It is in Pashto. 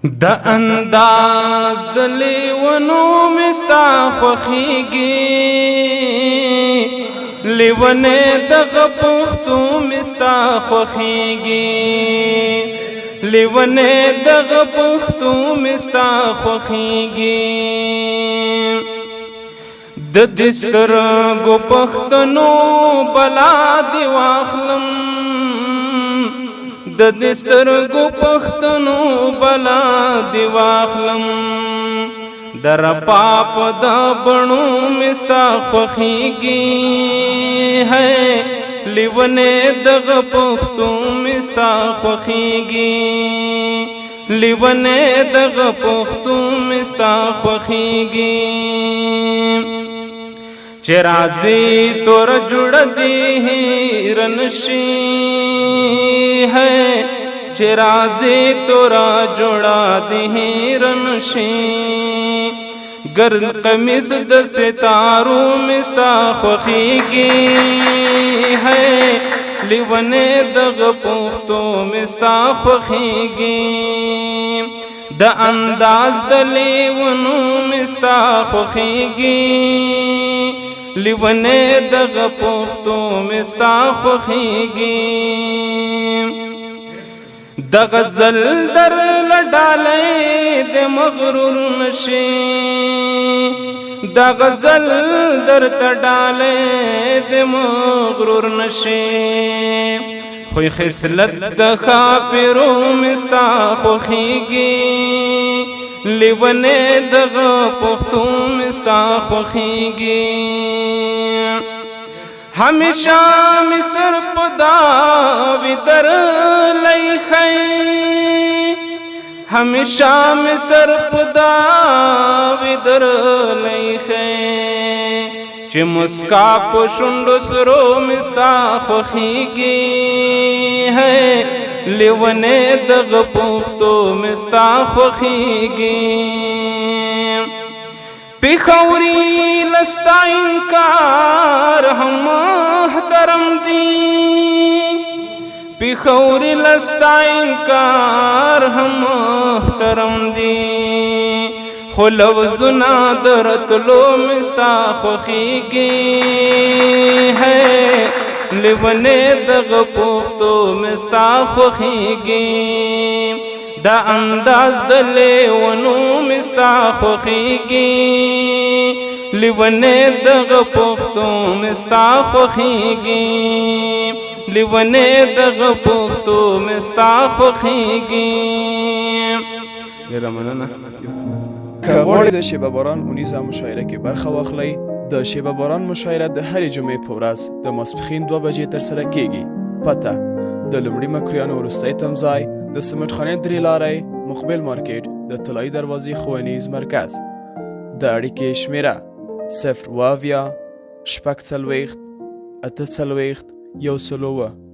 د انداز د لیونو مستا خوخیږي لیونه دغه پښتو مستا خوخیږي لیونه دغه پښتو مستا خوخیږي د دسترګو پښتنو بلا دی واخلم د دسترګو پښتنو بلا دی واخلم در پاپ د بڼو مستا خوخیږي ہے لیونه دغه پښتو مستا خوخیږي لیونه دغه پښتو مستا خوخیږي چرازی تور جوړ دی رنشی ہے چرازی تورا جوڑا دی رنشی گرد قمیص د ستارو مستا خوخیږي ہے لیونه دغه پښتو مستا خوخیږي د انداز د لیونو مستا خوخیږي لیونه دغه پښتو مستا خوخیږي د غزل در لډالې د مغرور نشي د غزل در تډالې د مغرور نشي خو خصلت د خاپرو مستا خوخیږي لیونه دغه پښتو مستا خوخیږي همیشه مصر پدا ودر لئی خی همیشه مصر پدا ودر لئی خی چې مسکا په شونډو سرو مستا خوخیږي ہے لیونه دغه پښتو مستا خوخیږي پیښوري لستا انکار هم محترم دی پیښوري لستا انکار هم محترم دی خو لوزنا درتلو مستا خوخیږي ہے لیونه دغه پښتو مستا خوخیږي د انداز د لیونو مستا خوخیږي لیونه دغه پښتو مستا خوخیږي لیونه دغه پښتو مستا خوخیږي ډیره مننه که غواړئ د شیبه باران اونیزه مشاعره کې برخه واخلئ د شیبه باران مشاعره د هرې جمعې په ورځ د ماسپښین 2 بجې ترسره کیږي پته د لومړي مکرویانو وروستی تمځای د سمټ خانې 3 لارۍ مقبل مارکیټ د طلایي دروازې ښوونیز مرکز د اړیکې شمیره 0 اویا شپږ څلوېښت اته څلوېښت 101